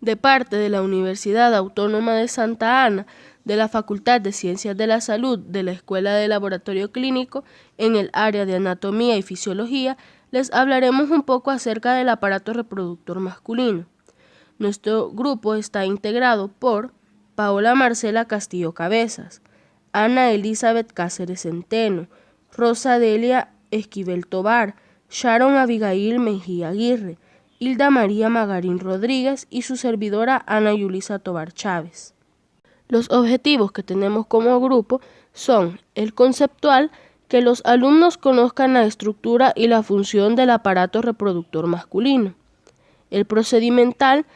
de parte de la Universidad Autónoma de Santa Ana, de la Facultad de Ciencias de la Salud de la Escuela de Laboratorio Clínico en el área de Anatomía y Fisiología, les hablaremos un poco acerca del aparato reproductor masculino. Nuestro grupo está integrado por Paola Marcela Castillo Cabezas, Ana Elizabeth Cáceres Centeno, Rosa Delia Esquivel Tobar, Sharon Abigail Mejía Aguirre, Hilda María Magarín Rodríguez y su servidora Ana Yulisa Tobar Chávez. Los objetivos que tenemos como grupo son el conceptual, que los alumnos conozcan la estructura y la función del aparato reproductor masculino. El procedimental,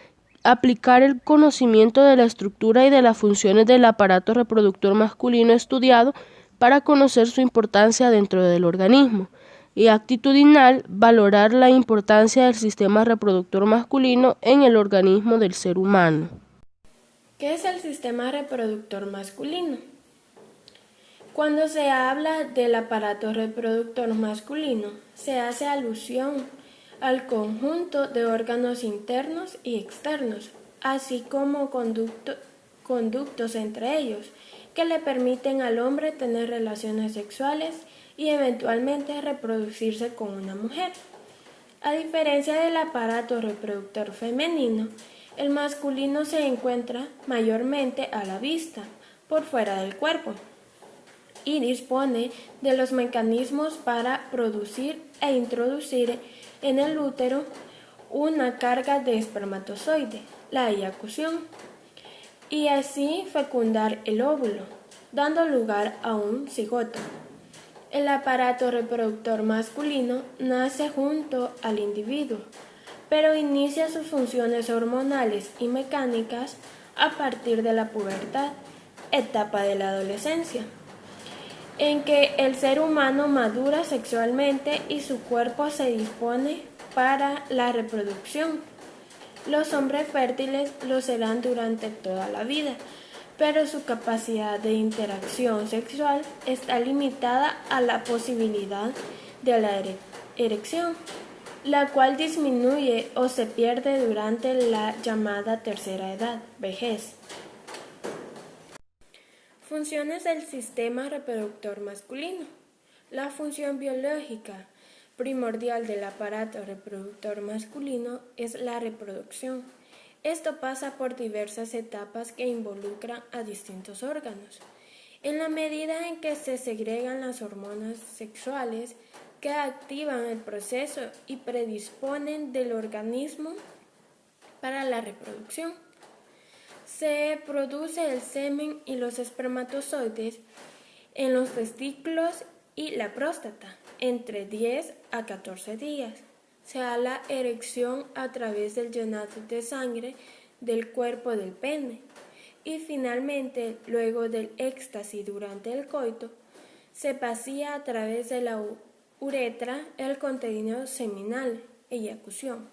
aplicar el conocimiento de la estructura y de las funciones del aparato reproductor masculino estudiado para conocer su importancia dentro del organismo. Y actitudinal, valorar la importancia del sistema reproductor masculino en el organismo del ser humano. ¿Qué es el sistema reproductor masculino? Cuando se habla del aparato reproductor masculino, se hace alusión al conjunto de órganos internos y externos, así como conductos entre ellos, que le permiten al hombre tener relaciones sexuales y eventualmente reproducirse con una mujer. A diferencia del aparato reproductor femenino, el masculino se encuentra mayormente a la vista, por fuera del cuerpo, y dispone de los mecanismos para producir e introducir en el útero una carga de espermatozoide, la eyaculación, y así fecundar el óvulo, dando lugar a un cigoto. El aparato reproductor masculino nace junto al individuo, pero inicia sus funciones hormonales y mecánicas a partir de la pubertad, etapa de la adolescencia, en que el ser humano madura sexualmente y su cuerpo se dispone para la reproducción. Los hombres fértiles lo serán durante toda la vida, pero su capacidad de interacción sexual está limitada a la posibilidad de la erección, la cual disminuye o se pierde durante la llamada tercera edad, vejez. Funciones del sistema reproductor masculino. La función biológica primordial del aparato reproductor masculino es la reproducción. Esto pasa por diversas etapas que involucran a distintos órganos. En la medida en que se segregan las hormonas sexuales que activan el proceso y predisponen del organismo para la reproducción, se produce el semen y los espermatozoides en los testículos y la próstata entre 10 a 14 días. Se da la erección a través del llenado de sangre del cuerpo del pene y finalmente, luego del éxtasis durante el coito, se vacía a través de la uretra el contenido seminal, eyaculación.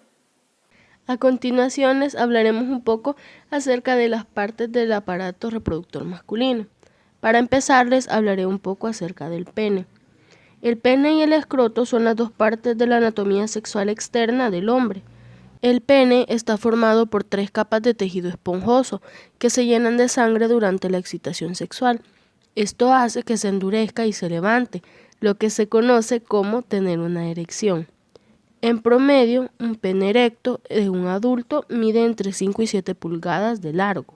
A continuación les hablaremos un poco acerca de las partes del aparato reproductor masculino. Para empezar les hablaré un poco acerca del pene. El pene y el escroto son las dos partes de la anatomía sexual externa del hombre. El pene está formado por 3 capas de tejido esponjoso que se llenan de sangre durante la excitación sexual. Esto hace que se endurezca y se levante, lo que se conoce como tener una erección. En promedio, un pene erecto de un adulto mide entre 5 y 7 pulgadas de largo.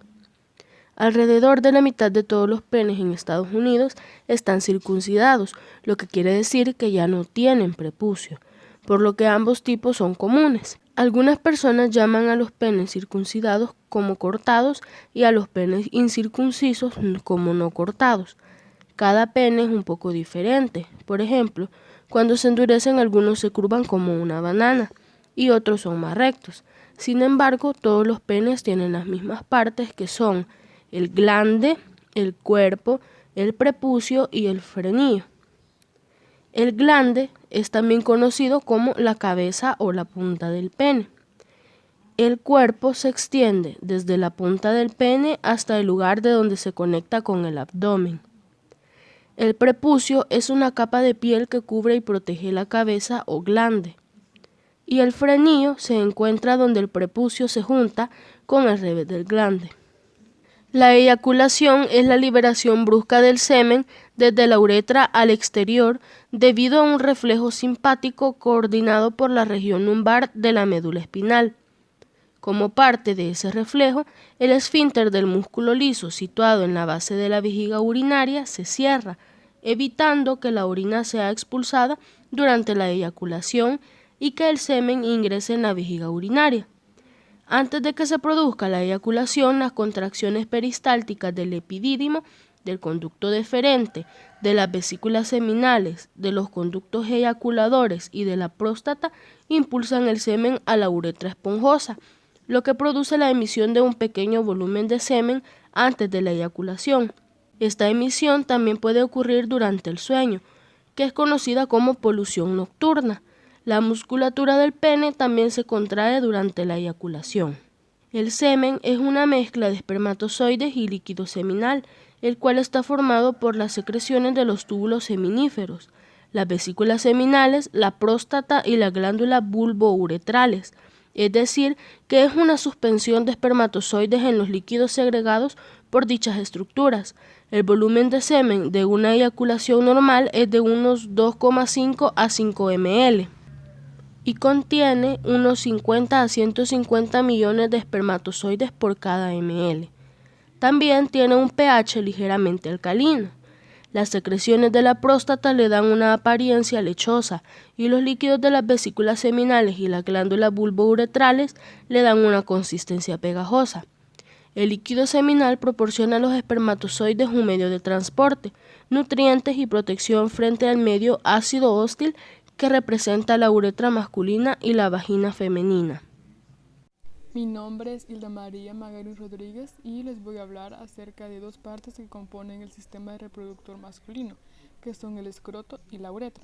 Alrededor de la mitad de todos los penes en Estados Unidos están circuncidados, lo que quiere decir que ya no tienen prepucio, por lo que ambos tipos son comunes. Algunas personas llaman a los penes circuncidados como cortados y a los penes incircuncisos como no cortados. Cada pene es un poco diferente. Por ejemplo, cuando se endurecen, algunos se curvan como una banana y otros son más rectos. Sin embargo, todos los penes tienen las mismas partes, que son el glande, el cuerpo, el prepucio y el frenillo. El glande es también conocido como la cabeza o la punta del pene. El cuerpo se extiende desde la punta del pene hasta el lugar de donde se conecta con el abdomen. El prepucio es una capa de piel que cubre y protege la cabeza o glande. Y el frenillo se encuentra donde el prepucio se junta con el revés del glande. La eyaculación es la liberación brusca del semen desde la uretra al exterior debido a un reflejo simpático coordinado por la región lumbar de la médula espinal. Como parte de ese reflejo, el esfínter del músculo liso situado en la base de la vejiga urinaria se cierra, evitando que la orina sea expulsada durante la eyaculación y que el semen ingrese en la vejiga urinaria. Antes de que se produzca la eyaculación, las contracciones peristálticas del epidídimo, del conducto deferente, de las vesículas seminales, de los conductos eyaculadores y de la próstata impulsan el semen a la uretra esponjosa, lo que produce la emisión de un pequeño volumen de semen antes de la eyaculación. Esta emisión también puede ocurrir durante el sueño, que es conocida como polución nocturna. La musculatura del pene también se contrae durante la eyaculación. El semen es una mezcla de espermatozoides y líquido seminal, el cual está formado por las secreciones de los túbulos seminíferos, las vesículas seminales, la próstata y las glándulas bulbouretrales, es decir, que es una suspensión de espermatozoides en los líquidos segregados por dichas estructuras. El volumen de semen de una eyaculación normal es de unos 2,5 a 5 ml. Y contiene unos 50 a 150 millones de espermatozoides por cada ml. También tiene un pH ligeramente alcalino. Las secreciones de la próstata le dan una apariencia lechosa y los líquidos de las vesículas seminales y las glándulas bulbouretrales le dan una consistencia pegajosa. El líquido seminal proporciona a los espermatozoides un medio de transporte, nutrientes y protección frente al medio ácido hostil que representa la uretra masculina y la vagina femenina. Mi nombre es Hilda María Magarín Rodríguez y les voy a hablar acerca de dos partes que componen el sistema reproductor masculino, que son el escroto y la uretra.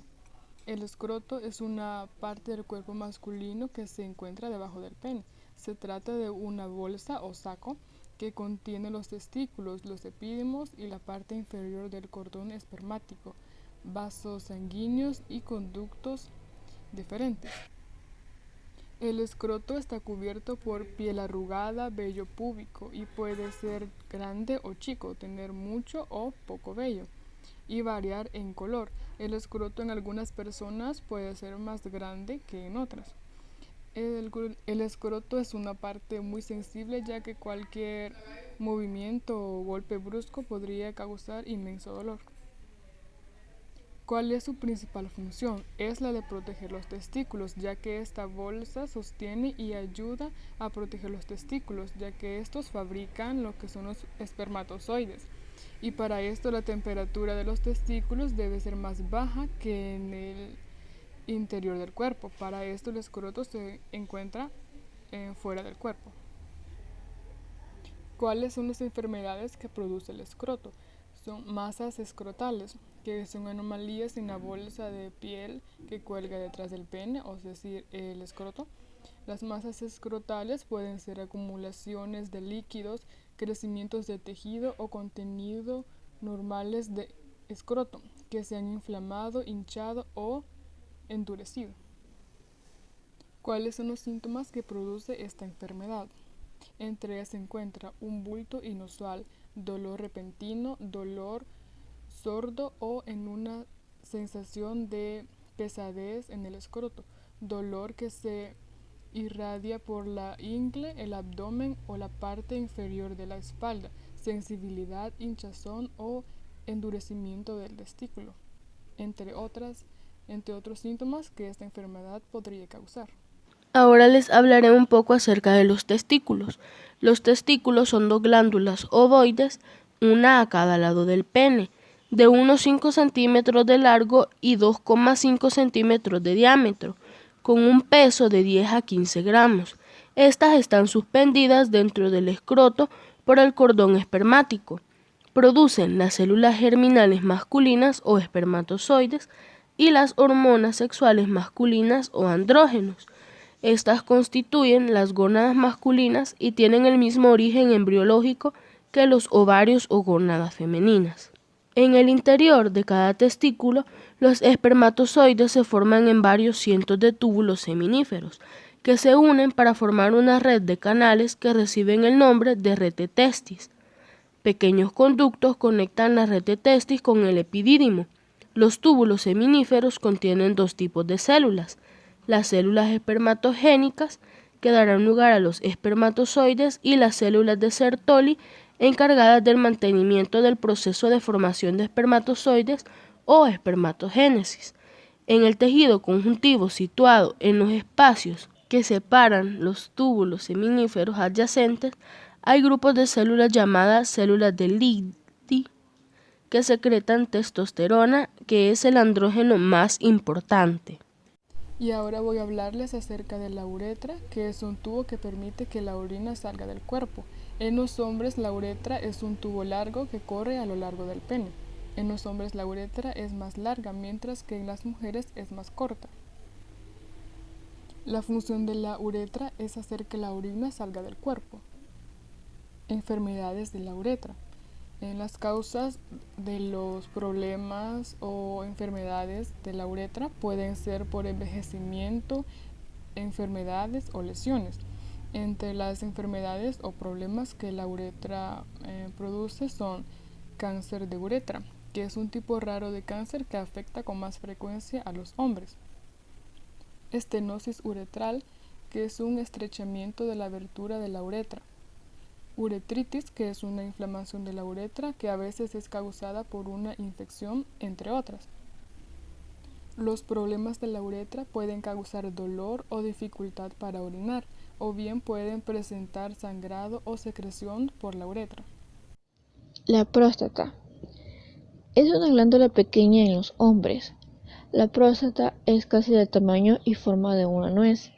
El escroto es una parte del cuerpo masculino que se encuentra debajo del pene. Se trata de una bolsa o saco que contiene los testículos, los epidídimos y la parte inferior del cordón espermático, vasos sanguíneos y conductos deferentes. El escroto está cubierto por piel arrugada, vello púbico y puede ser grande o chico, tener mucho o poco vello y variar en color. El escroto en algunas personas puede ser más grande que en otras. El escroto es una parte muy sensible ya que cualquier movimiento o golpe brusco podría causar inmenso dolor. ¿Cuál es su principal función? Es la de proteger los testículos, ya que esta bolsa sostiene y ayuda a proteger los testículos, ya que estos fabrican lo que son los espermatozoides. Y para esto la temperatura de los testículos debe ser más baja que en el interior del cuerpo. Para esto el escroto se encuentra fuera del cuerpo. ¿Cuáles son las enfermedades que produce el escroto? Son masas escrotales, que son anomalías en la bolsa de piel que cuelga detrás del pene, o es decir, el escroto. Las masas escrotales pueden ser acumulaciones de líquidos, crecimientos de tejido o contenido normales de escroto, que se han inflamado, hinchado o endurecido. ¿Cuáles son los síntomas que produce esta enfermedad? Entre ellas se encuentra un bulto inusual, dolor repentino, dolor sordo o en una sensación de pesadez en el escroto, dolor que se irradia por la ingle, el abdomen o la parte inferior de la espalda, sensibilidad, hinchazón o endurecimiento del testículo, entre otros síntomas que esta enfermedad podría causar. Ahora les hablaré un poco acerca de los testículos. Los testículos son dos glándulas ovoides, una a cada lado del pene, de unos 5 centímetros de largo y 2,5 centímetros de diámetro, con un peso de 10 a 15 gramos. Estas están suspendidas dentro del escroto por el cordón espermático. Producen las células germinales masculinas o espermatozoides y las hormonas sexuales masculinas o andrógenos. Estas constituyen las gónadas masculinas y tienen el mismo origen embriológico que los ovarios o gónadas femeninas. En el interior de cada testículo, los espermatozoides se forman en varios cientos de túbulos seminíferos, que se unen para formar una red de canales que reciben el nombre de red de testis. Pequeños conductos conectan la red de testis con el epidídimo. Los túbulos seminíferos contienen dos tipos de células: las células espermatogénicas, que darán lugar a los espermatozoides, y las células de Sertoli, encargadas del mantenimiento del proceso de formación de espermatozoides o espermatogénesis. En el tejido conjuntivo situado en los espacios que separan los túbulos seminíferos adyacentes, hay grupos de células llamadas células de Leydig que secretan testosterona, que es el andrógeno más importante. Y ahora voy a hablarles acerca de la uretra, que es un tubo que permite que la orina salga del cuerpo. En los hombres, la uretra es un tubo largo que corre a lo largo del pene. En los hombres la uretra es más larga, mientras que en las mujeres es más corta. La función de la uretra es hacer que la orina salga del cuerpo. Enfermedades de la uretra. En las causas de los problemas o enfermedades de la uretra pueden ser por envejecimiento, enfermedades o lesiones. Entre las enfermedades o problemas que la uretra produce son cáncer de uretra, que es un tipo raro de cáncer que afecta con más frecuencia a los hombres. Estenosis uretral, que es un estrechamiento de la abertura de la uretra. Uretritis, que es una inflamación de la uretra que a veces es causada por una infección, entre otras. Los problemas de la uretra pueden causar dolor o dificultad para orinar, o bien pueden presentar sangrado o secreción por la uretra. La próstata es una glándula pequeña en los hombres. La próstata es casi del tamaño y forma de una nuez.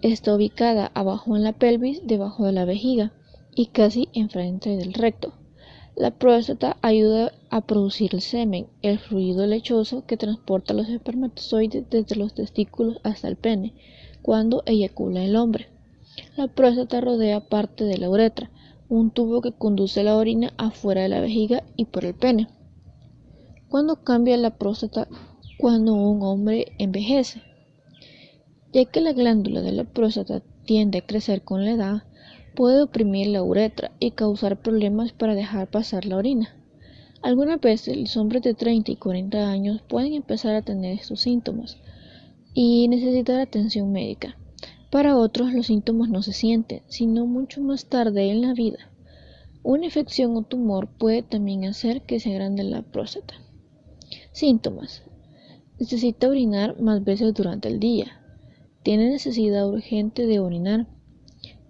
Está ubicada abajo en la pelvis, debajo de la vejiga y casi enfrente del recto. La próstata ayuda a producir el semen, el fluido lechoso que transporta los espermatozoides desde los testículos hasta el pene, cuando eyacula el hombre. La próstata rodea parte de la uretra, un tubo que conduce la orina afuera de la vejiga y por el pene. ¿Cuándo cambia la próstata? Cuando un hombre envejece. Ya que la glándula de la próstata tiende a crecer con la edad, puede oprimir la uretra y causar problemas para dejar pasar la orina. Algunas veces los hombres de 30 y 40 años pueden empezar a tener estos síntomas y necesitar atención médica. Para otros los síntomas no se sienten, sino mucho más tarde en la vida. Una infección o tumor puede también hacer que se agrande la próstata. Síntomas: necesita orinar más veces durante el día. Tiene necesidad urgente de orinar.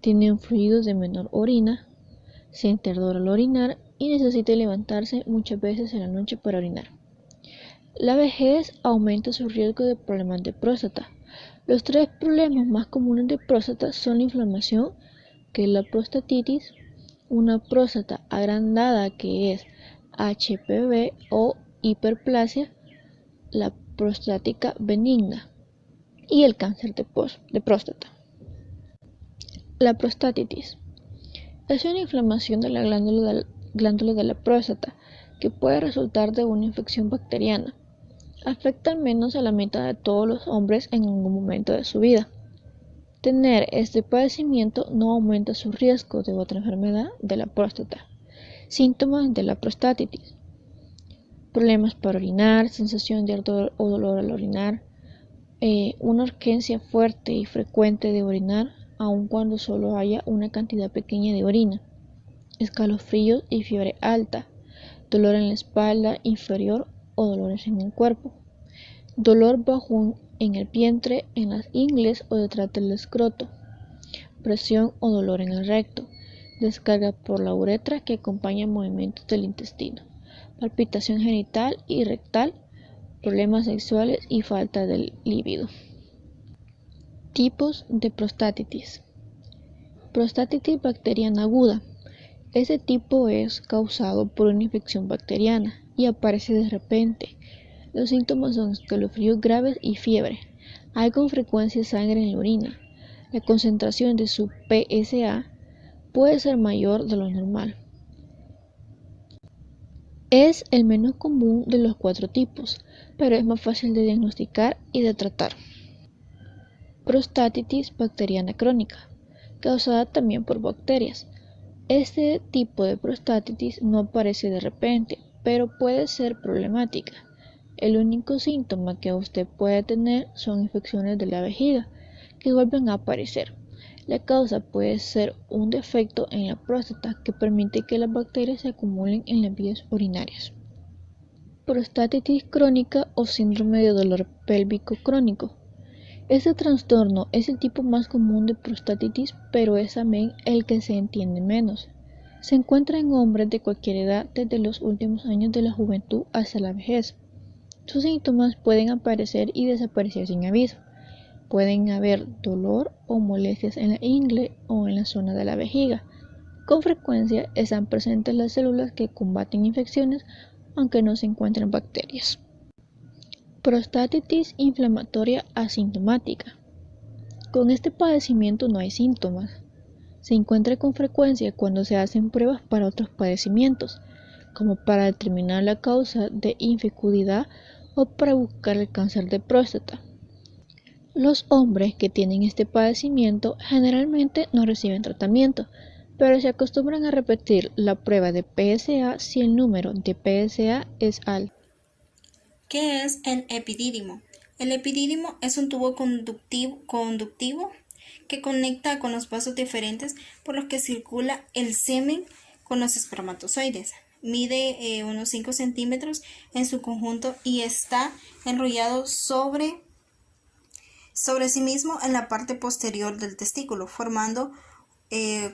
Tiene un fluido de menor orina. Siente ardor al orinar y necesita levantarse muchas veces en la noche para orinar. La vejez aumenta su riesgo de problemas de próstata. Los tres problemas más comunes de próstata son la inflamación, que es la prostatitis, una próstata agrandada, que es HPV, o hiperplasia, la prostática benigna, y el cáncer de próstata. La prostatitis es una inflamación de la glándula de la próstata que puede resultar de una infección bacteriana. Afecta al menos a la mitad de todos los hombres en algún momento de su vida. Tener este padecimiento no aumenta su riesgo de otra enfermedad de la próstata. Síntomas de la prostatitis: problemas para orinar, sensación de ardor o dolor al orinar, una urgencia fuerte y frecuente de orinar, aun cuando solo haya una cantidad pequeña de orina, escalofríos y fiebre alta, dolor en la espalda inferior o dolores en el cuerpo, dolor bajo en el vientre, en las ingles o detrás del escroto, presión o dolor en el recto, descarga por la uretra que acompaña movimientos del intestino, palpitación genital y rectal, problemas sexuales y falta de líbido. Tipos de prostatitis. Prostatitis bacteriana aguda. Este tipo es causado por una infección bacteriana y aparece de repente. Los síntomas son escalofríos graves y fiebre. Hay con frecuencia sangre en la orina. La concentración de su PSA puede ser mayor de lo normal. Es el menos común de los 4 tipos, pero es más fácil de diagnosticar y de tratar. prostatitis bacteriana crónica, causada también por bacterias. Este tipo de prostatitis no aparece de repente, pero puede ser problemática. El único síntoma que usted puede tener son infecciones de la vejiga, que vuelven a aparecer. La causa puede ser un defecto en la próstata que permite que las bacterias se acumulen en las vías urinarias. Prostatitis crónica o síndrome de dolor pélvico crónico. Este trastorno es el tipo más común de prostatitis, pero es también el que se entiende menos. Se encuentra en hombres de cualquier edad desde los últimos años de la juventud hasta la vejez. Sus síntomas pueden aparecer y desaparecer sin aviso. Pueden haber dolor o molestias en la ingle o en la zona de la vejiga. Con frecuencia están presentes las células que combaten infecciones, aunque no se encuentren bacterias. Prostatitis inflamatoria asintomática. Con este padecimiento no hay síntomas. Se encuentra con frecuencia cuando se hacen pruebas para otros padecimientos, como para determinar la causa de infecundidad o para buscar el cáncer de próstata. Los hombres que tienen este padecimiento generalmente no reciben tratamiento, pero se acostumbran a repetir la prueba de PSA si el número de PSA es alto. ¿Qué es el epidídimo? El epidídimo es un tubo conductivo que conecta con los vasos diferentes por los que circula el semen con los espermatozoides. Mide unos 5 centímetros en su conjunto y está enrollado sobre sí mismo en la parte posterior del testículo, formando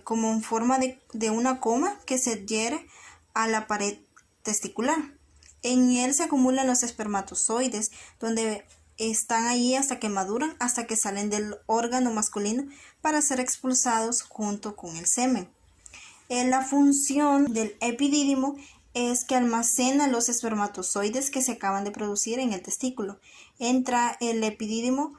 como en forma de una coma que se adhiere a la pared testicular. En él se acumulan los espermatozoides, donde están allí hasta que maduran, hasta que salen del órgano masculino para ser expulsados junto con el semen. La función del epidídimo es que almacena los espermatozoides que se acaban de producir en el testículo. Entra en el epidídimo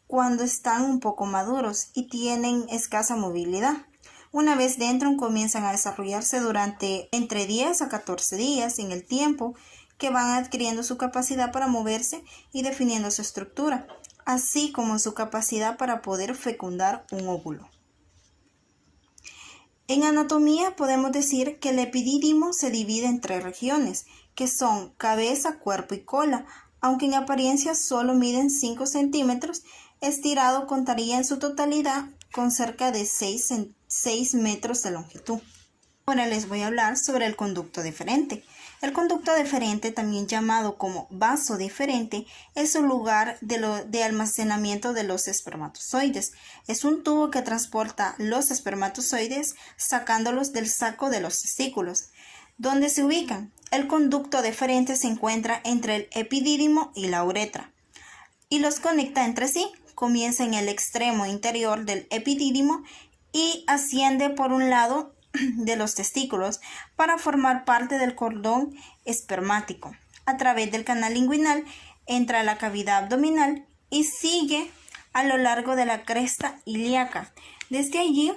cuando están un poco maduros y tienen escasa movilidad. Una vez dentro comienzan a desarrollarse durante entre 10 a 14 días en el tiempo que van adquiriendo su capacidad para moverse y definiendo su estructura, así como su capacidad para poder fecundar un óvulo. En anatomía podemos decir que el epidídimo se divide en 3 regiones, que son cabeza, cuerpo y cola, aunque en apariencia solo miden 5 centímetros, estirado contaría en su totalidad con cerca de 6 metros de longitud. Ahora les voy a hablar sobre el conducto deferente. El conducto deferente, también llamado como vaso deferente, es un lugar de almacenamiento de los espermatozoides. Es un tubo que transporta los espermatozoides sacándolos del saco de los testículos. ¿Dónde se ubican? El conducto deferente se encuentra entre el epidídimo y la uretra y los conecta entre sí. Comienza en el extremo interior del epidídimo y asciende por un lado de los testículos para formar parte del cordón espermático. A través del canal inguinal entra a la cavidad abdominal y sigue a lo largo de la cresta ilíaca. Desde allí,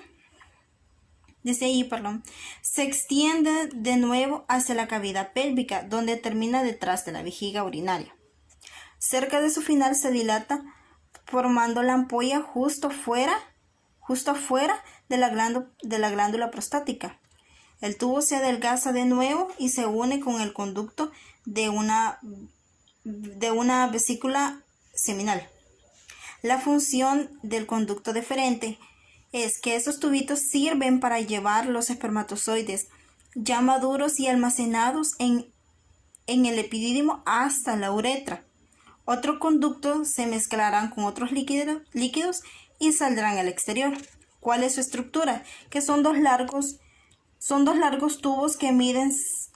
se extiende de nuevo hacia la cavidad pélvica, donde termina detrás de la vejiga urinaria. Cerca de su final se dilata formando la ampolla justo afuera de la glándula prostática. El tubo se adelgaza de nuevo y se une con el conducto de una vesícula seminal. La función del conducto deferente es que estos tubitos sirven para llevar los espermatozoides ya maduros y almacenados en el epidídimo hasta la uretra. Otros conductos se mezclarán con otros líquidos y saldrán al exterior. ¿Cuál es su estructura? Que son dos largos tubos que miden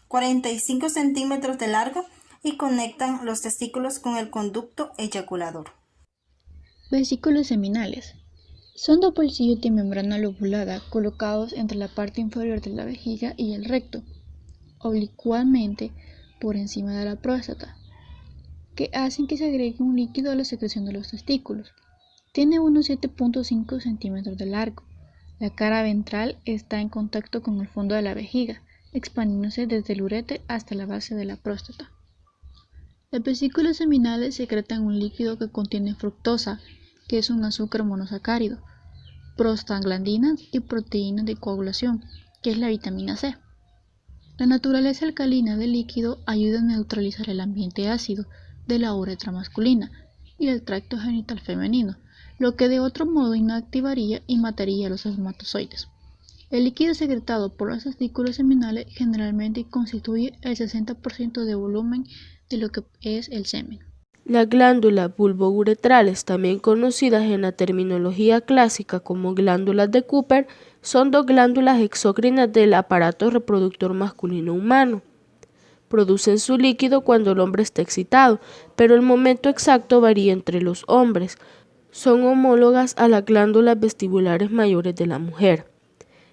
45 centímetros de largo y conectan los testículos con el conducto eyaculador. Vesículos seminales. Son dos bolsillos de membrana lobulada colocados entre la parte inferior de la vejiga y el recto, oblicuamente por encima de la próstata, que hacen que se agregue un líquido a la secreción de los testículos. Tiene unos 7.5 centímetros de largo. La cara ventral está en contacto con el fondo de la vejiga, expandiéndose desde el uréter hasta la base de la próstata. Las vesículas seminales secretan un líquido que contiene fructosa, que es un azúcar monosacárido, prostaglandinas y proteínas de coagulación, que es la vitamina C. La naturaleza alcalina del líquido ayuda a neutralizar el ambiente ácido de la uretra masculina y el tracto genital femenino, lo que de otro modo inactivaría y mataría a los espermatozoides. El líquido secretado por las testículas seminales generalmente constituye el 60% de volumen de lo que es el semen. Las glándulas bulbouretrales, también conocidas en la terminología clásica como glándulas de Cooper, son dos glándulas exócrinas del aparato reproductor masculino humano. Producen su líquido cuando el hombre está excitado, pero el momento exacto varía entre los hombres. Son homólogas a las glándulas vestibulares mayores de la mujer.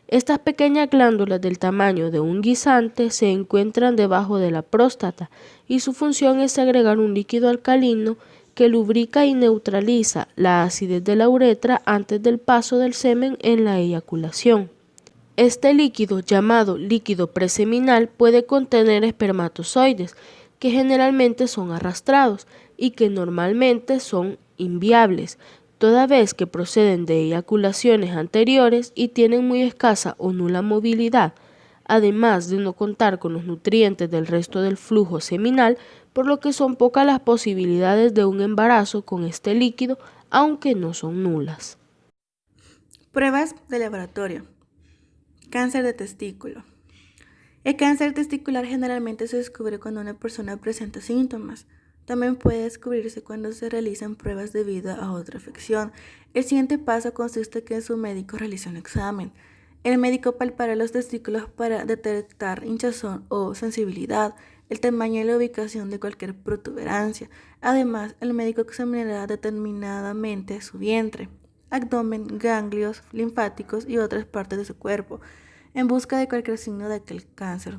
Estas pequeñas glándulas del tamaño de un guisante se encuentran debajo de la próstata y su función es segregar un líquido alcalino que lubrica y neutraliza la acidez de la uretra antes del paso del semen en la eyaculación. Este líquido, llamado líquido preseminal, puede contener espermatozoides, que generalmente son arrastrados y que normalmente son inviables, toda vez que proceden de eyaculaciones anteriores y tienen muy escasa o nula movilidad, además de no contar con los nutrientes del resto del flujo seminal, por lo que son pocas las posibilidades de un embarazo con este líquido, aunque no son nulas. Pruebas de laboratorio. Cáncer de testículo. El cáncer testicular generalmente se descubre cuando una persona presenta síntomas. También puede descubrirse cuando se realizan pruebas debido a otra afección. El siguiente paso consiste en que su médico realice un examen. El médico palpará los testículos para detectar hinchazón o sensibilidad, el tamaño y la ubicación de cualquier protuberancia. Además, el médico examinará determinadamente su vientre, abdomen, ganglios linfáticos y otras partes de su cuerpo, en busca de cualquier signo de aquel cáncer.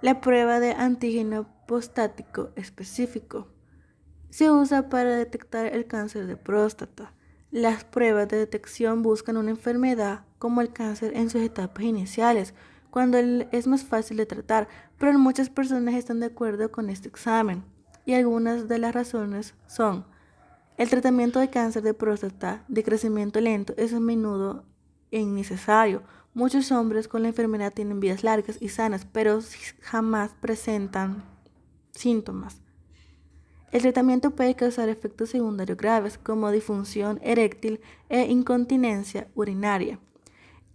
La prueba de antígeno prostático específico se usa para detectar el cáncer de próstata. Las pruebas de detección buscan una enfermedad como el cáncer en sus etapas iniciales, cuando es más fácil de tratar, pero muchas personas están de acuerdo con este examen, y algunas de las razones son: el tratamiento de cáncer de próstata de crecimiento lento es a menudo innecesario. Muchos hombres con la enfermedad tienen vidas largas y sanas, pero jamás presentan síntomas. El tratamiento puede causar efectos secundarios graves como disfunción eréctil e incontinencia urinaria.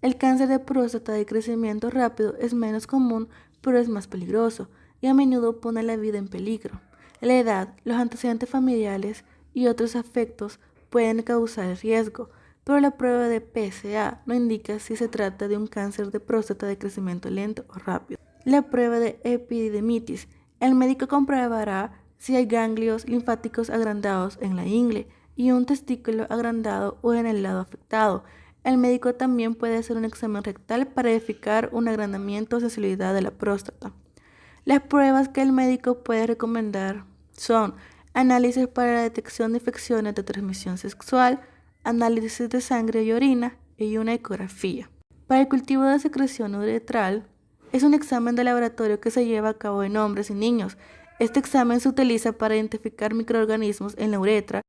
El cáncer de próstata de crecimiento rápido es menos común, pero es más peligroso y a menudo pone la vida en peligro. La edad, los antecedentes familiares y otros afectos pueden causar riesgo, pero la prueba de PSA no indica si se trata de un cáncer de próstata de crecimiento lento o rápido. La prueba de epididimitis. El médico comprobará si hay ganglios linfáticos agrandados en la ingle y un testículo agrandado o en el lado afectado. El médico también puede hacer un examen rectal para verificar un agrandamiento o sensibilidad de la próstata. Las pruebas que el médico puede recomendar son análisis para la detección de infecciones de transmisión sexual, análisis de sangre y orina y una ecografía. Para el cultivo de secreción uretral, es un examen de laboratorio que se lleva a cabo en hombres y niños. Este examen se utiliza para identificar microorganismos en la uretra